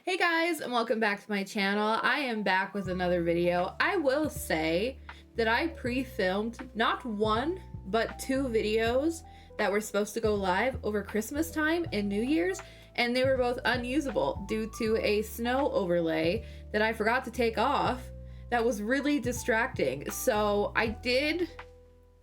Hey guys, and welcome back to my channel. I am back with another video. I will say that I pre-filmed not one, but two videos that were supposed to go live over Christmas time and New Year's, and they were both unusable due to a snow overlay that I forgot to take off that was really distracting. So I did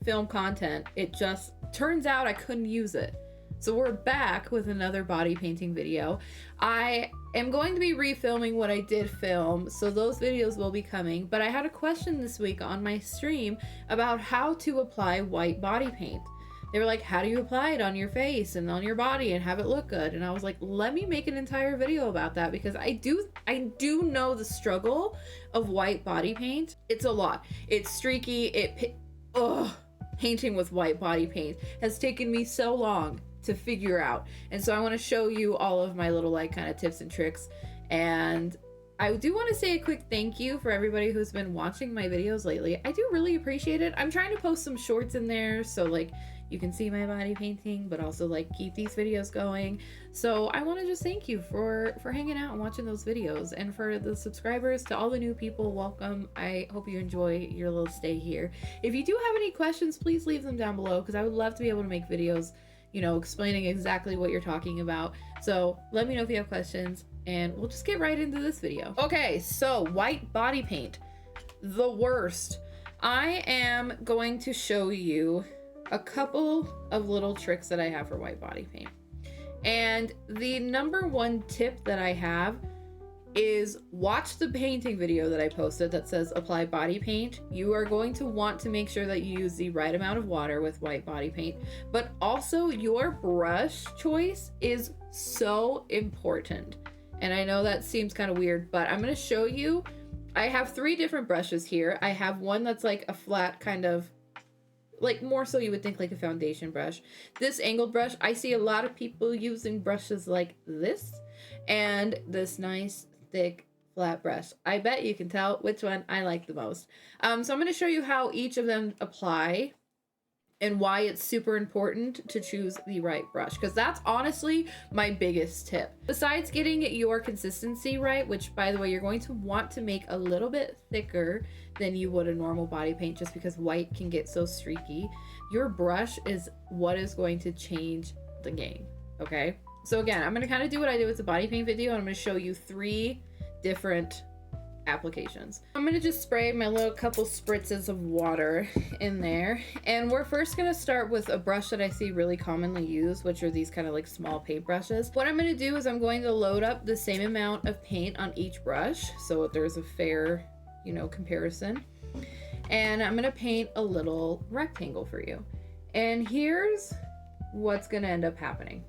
film content, it just turns out I couldn't use it. So we're back with another body painting video. I am going to be refilming what I did film, so those videos will be coming, but I had a question this week on my stream about how to apply white body paint. They were like, how do you apply it on your face and on your body and have it look good? And I was like, let me make an entire video about that, because I do know the struggle of white body paint. It's a lot. It's streaky. Painting with white body paint has taken me so long to figure out, and so I want to show you all of my little kind of tips and tricks. And I do want to say a quick thank you for everybody who's been watching my videos lately. I do really appreciate it. I'm trying to post some shorts in there so you can see my body painting, but also keep these videos going. So I want to just thank you for hanging out and watching those videos, and for the subscribers, to all the new people, welcome. I hope you enjoy your little stay here. If you do have any questions, please leave them down below, because I would love to be able to make videos explaining exactly what you're talking about. So let me know if you have questions, and we'll just get right into this video. Okay, so white body paint, the worst. I am going to show you a couple of little tricks that I have for white body paint. And the number one tip that I have is watch the painting video that I posted that says apply body paint. You are going to want to make sure that you use the right amount of water with white body paint, but also your brush choice is so important. And I know that seems kind of weird, but I'm going to show you. I have three different brushes here. I have one that's like a flat kind of more so you would think like a foundation brush. This angled brush, I see a lot of people using brushes like this, and this nice thick flat brush. I bet you can tell which one I like the most. So I'm going to show you how each of them apply and why it's super important to choose the right brush, because that's honestly my biggest tip. Besides getting your consistency right, which by the way, you're going to want to make a little bit thicker than you would a normal body paint, just because white can get so streaky. Your brush is what is going to change the game, okay? So again, I'm going to kind of do what I did with the body paint video, and I'm going to show you three different applications. I'm going to just spray my little couple spritzes of water in there, and we're first going to start with a brush that I see really commonly used, which are these kind of small paint brushes. What I'm going to do is I'm going to load up the same amount of paint on each brush so there's a fair comparison, and I'm going to paint a little rectangle for you. And here's what's going to end up happening.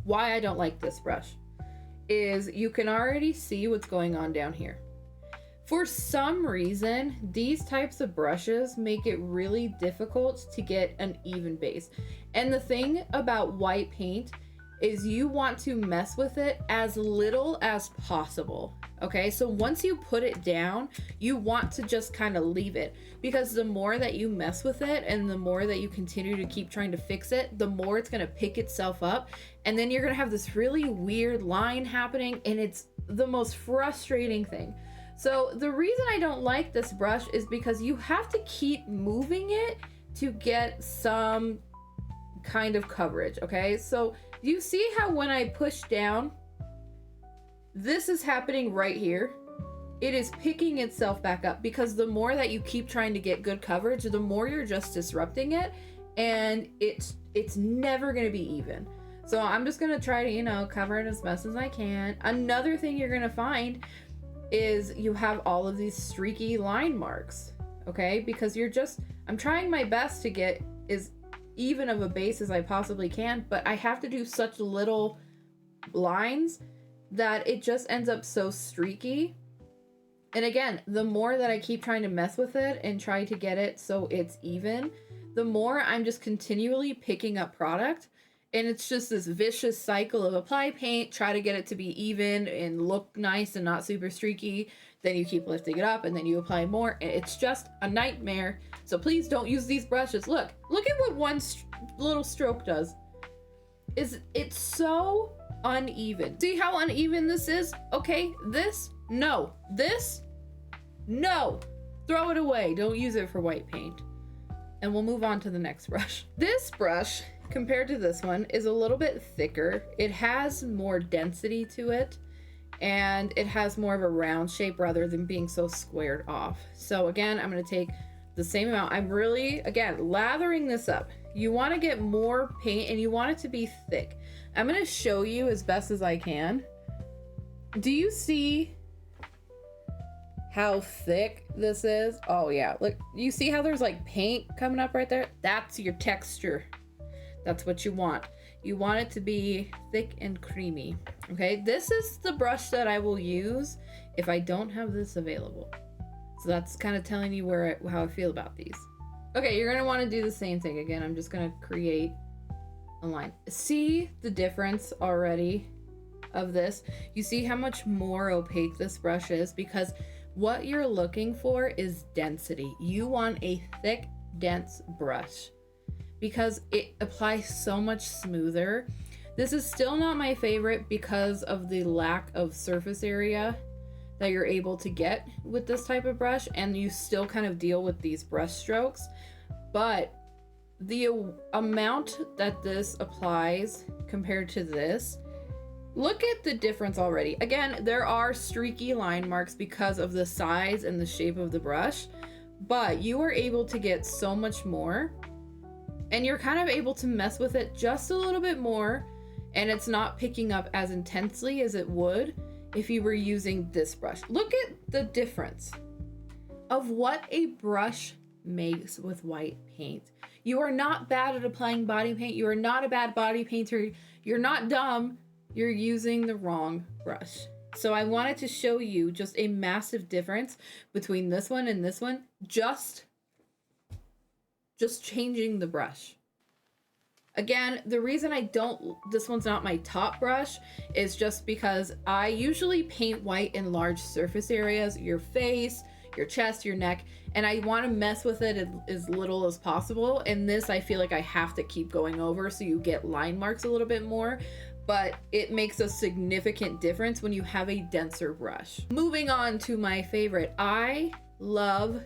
Why I don't like this brush is you can already see what's going on down here. For some reason, these types of brushes make it really difficult to get an even base. And the thing about white paint is you want to mess with it as little as possible. Okay, so once you put it down, you want to just kind of leave it, because the more that you mess with it and the more that you continue to keep trying to fix it, the more it's going to pick itself up, and then you're going to have this really weird line happening, and it's the most frustrating thing. So the reason I don't like this brush is because you have to keep moving it to get some kind of coverage. Okay, so you see how when I push down, this is happening right here. It is picking itself back up, because the more that you keep trying to get good coverage, the more you're just disrupting it, and it's never going to be even. So I'm just going to try to, cover it as best as I can. Another thing you're going to find is you have all of these streaky line marks, okay? Because I'm trying my best to get as even of a base as I possibly can, but I have to do such little lines that it just ends up so streaky. And again, the more that I keep trying to mess with it and try to get it so it's even, the more I'm just continually picking up product. And it's just this vicious cycle of apply paint, try to get it to be even and look nice and not super streaky. Then you keep lifting it up, and then you apply more. It's just a nightmare. So please don't use these brushes. Look at what one little stroke does. It's so uneven. See how uneven this is? Okay, this, no. This, no. Throw it away. Don't use it for white paint. And we'll move on to the next brush. This brush, compared to this one, is a little bit thicker. It has more density to it, and it has more of a round shape rather than being so squared off. So again, I'm gonna take the same amount. I'm really, again, lathering this up. You wanna get more paint and you want it to be thick. I'm gonna show you as best as I can. Do you see how thick this is? Oh yeah, look, you see how there's like paint coming up right there? That's your texture. That's what you want. You want it to be thick and creamy. Okay, this is the brush that I will use if I don't have this available. So that's kind of telling you how I feel about these. Okay, you're gonna want to do the same thing again. I'm just gonna create a line. See the difference already of this? You see how much more opaque this brush is, because what you're looking for is density. You want a thick, dense brush because it applies so much smoother. This is still not my favorite because of the lack of surface area that you're able to get with this type of brush, and you still kind of deal with these brush strokes. But the amount that this applies compared to this, look at the difference already. Again, there are streaky line marks because of the size and the shape of the brush, but you are able to get so much more, and you're kind of able to mess with it just a little bit more, and it's not picking up as intensely as it would if you were using this brush. Look at the difference of what a brush makes with white paint. You are not bad at applying body paint. You are not a bad body painter. You're not dumb. You're using the wrong brush. So I wanted to show you just a massive difference between this one and this one, just changing the brush. Again, the reason this one's not my top brush is just because I usually paint white in large surface areas, your face, your chest, your neck, and I want to mess with it as little as possible. And this, I feel like I have to keep going over so you get line marks a little bit more, but it makes a significant difference when you have a denser brush. Moving on to my favorite. I love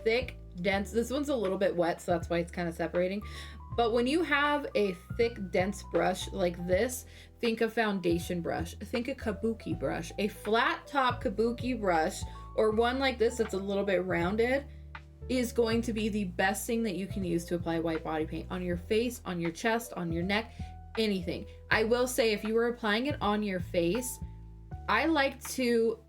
thick, dense. This one's a little bit wet, so that's why it's kind of separating. But when you have a thick, dense brush like this, think a foundation brush, think a kabuki brush, a flat top kabuki brush, or one like this that's a little bit rounded, is going to be the best thing that you can use to apply white body paint on your face, on your chest, on your neck, anything. I will say, if you were applying it on your face, I like to,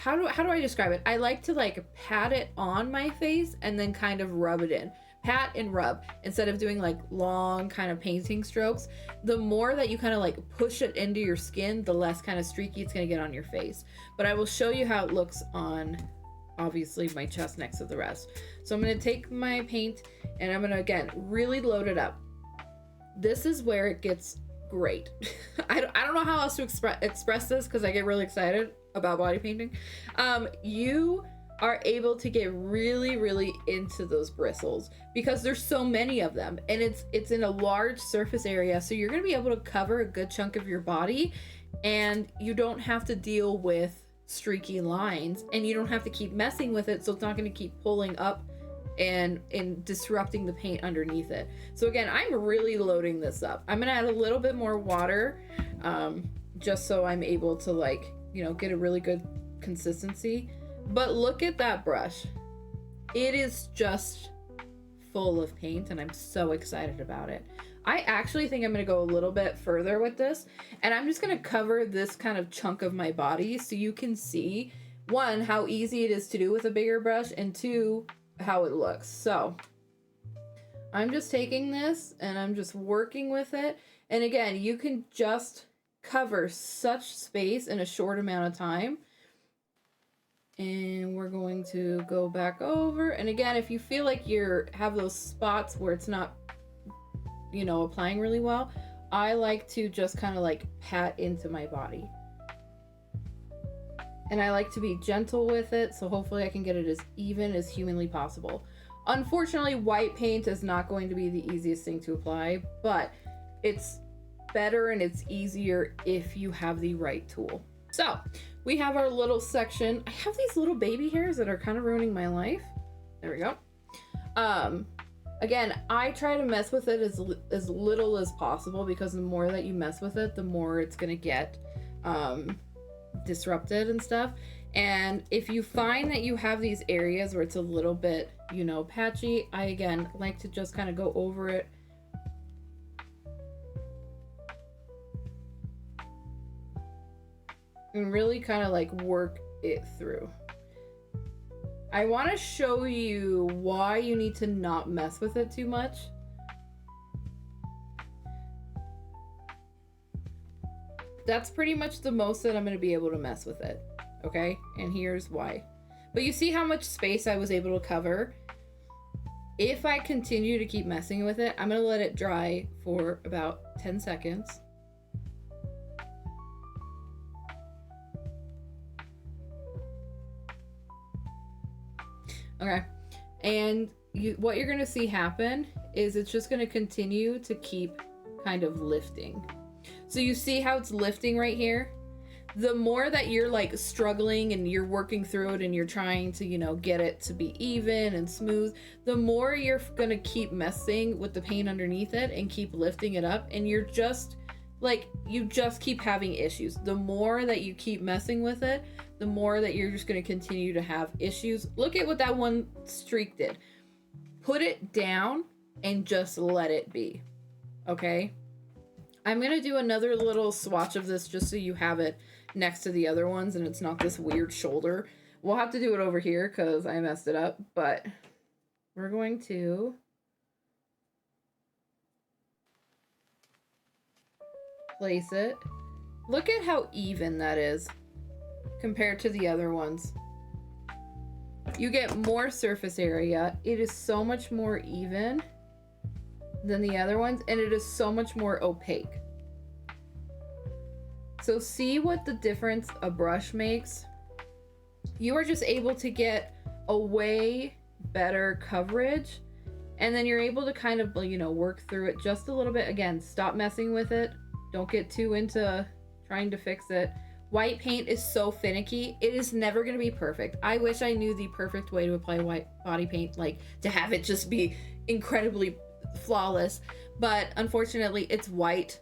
how do I describe it? I like to like pat it on my face and then kind of rub it in. Pat and rub instead of doing like long kind of painting strokes. The more that you kind of like push it into your skin, the less kind of streaky it's gonna get on your face. But I will show you how it looks on obviously my chest next to the rest. So I'm gonna take my paint and I'm gonna again really load it up. This is where it gets great. I don't know how else to express this because I get really excited about body painting. You are able to get really into those bristles because there's so many of them, and it's in a large surface area, so you're going to be able to cover a good chunk of your body, and you don't have to deal with streaky lines, and you don't have to keep messing with it, so it's not going to keep pulling up and disrupting the paint underneath it. So again, I'm really loading this up. I'm going to add a little bit more water just so I'm able to, like, you know, get a really good consistency. But look at that brush. It is just full of paint, and I'm so excited about it. I actually think I'm going to go a little bit further with this, and I'm just going to cover this kind of chunk of my body so you can see, one, how easy it is to do with a bigger brush, and two, how it looks. So I'm just taking this and I'm just working with it. And again, you can just cover such space in a short amount of time. And we're going to go back over. And again, if you feel like have those spots where it's not, you know, applying really well, I like to just kind of like pat into my body. And I like to be gentle with it, so hopefully I can get it as even as humanly possible. Unfortunately, white paint is not going to be the easiest thing to apply, but it's better and it's easier if you have the right tool. So we have our little section. I have these little baby hairs that are kind of ruining my life. There we go. Again, I try to mess with it as little as possible, because the more that you mess with it, the more it's gonna get disrupted and stuff. And if you find that you have these areas where it's a little bit, you know, patchy, I again like to just kind of go over it. And really kind of like work it through. I want to show you why you need to not mess with it too much. That's pretty much the most that I'm going to be able to mess with it. Okay? And here's why. But you see how much space I was able to cover? If I continue to keep messing with it, I'm going to let it dry for about 10 seconds. Okay, and what you're gonna see happen is it's just gonna continue to keep kind of lifting. So you see how it's lifting right here? The more that you're like struggling and you're working through it and you're trying to, you know, get it to be even and smooth, the more you're gonna keep messing with the paint underneath it and keep lifting it up, and you're just like, you just keep having issues. The more that you keep messing with it, the more that you're just going to continue to have issues. Look at what that one streak did. Put it down and just let it be. Okay? I'm going to do another little swatch of this just so you have it next to the other ones and it's not this weird shoulder. We'll have to do it over here because I messed it up, but we're going to place it. Look at how even that is compared to the other ones. You get more surface area. It is so much more even than the other ones, and it is so much more opaque. So see what the difference a brush makes? You are just able to get a way better coverage, and then you're able to kind of, you know, work through it just a little bit. Again, stop messing with it. Don't get too into trying to fix it. White paint is so finicky. It is never going to be perfect. I wish I knew the perfect way to apply white body paint, like to have it just be incredibly flawless. But unfortunately, it's white.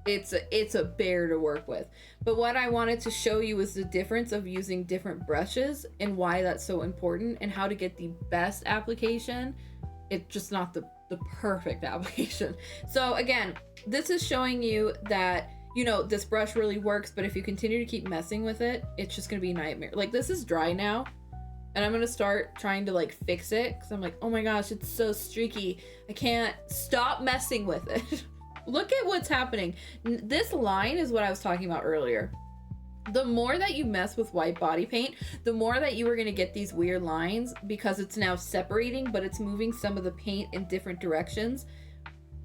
It's a bear to work with. But what I wanted to show you is the difference of using different brushes and why that's so important and how to get the best application. It's just not the perfect application. So again, this is showing you that, you know, this brush really works, but if you continue to keep messing with it, it's just gonna be a nightmare. Like, this is dry now, and I'm gonna start trying to like fix it because I'm like, oh my gosh, it's so streaky. I can't stop messing with it. Look at what's happening. This line is what I was talking about earlier. The more that you mess with white body paint, the more that you are going to get these weird lines because it's now separating, but it's moving some of the paint in different directions.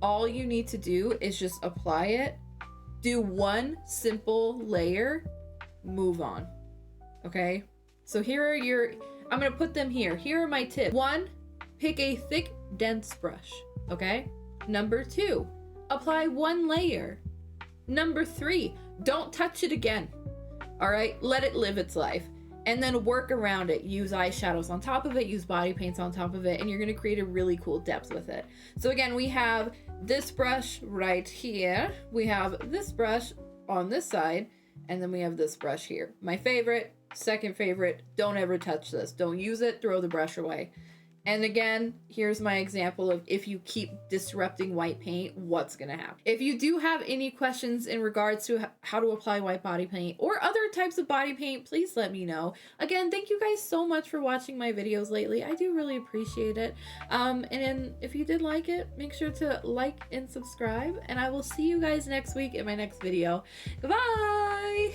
All you need to do is just apply it, do one simple layer, move on. Okay? So here are your, I'm going to put them here. Here are my tips. 1, pick a thick, dense brush. Okay? Number 2, apply 1 layer. Number 3, don't touch it again. All right, let it live its life and then work around it. Use eyeshadows on top of it, use body paints on top of it, and you're gonna create a really cool depth with it. So again, we have this brush right here. We have this brush on this side, and then we have this brush here. My favorite, second favorite, don't ever touch this. Don't use it, throw the brush away. And again, here's my example of if you keep disrupting white paint, what's gonna happen. If you do have any questions in regards to how to apply white body paint or other types of body paint, please let me know. Again, thank you guys so much for watching my videos lately. I do really appreciate it. And then if you did like it, make sure to like and subscribe, and I will see you guys next week in my next video. Goodbye!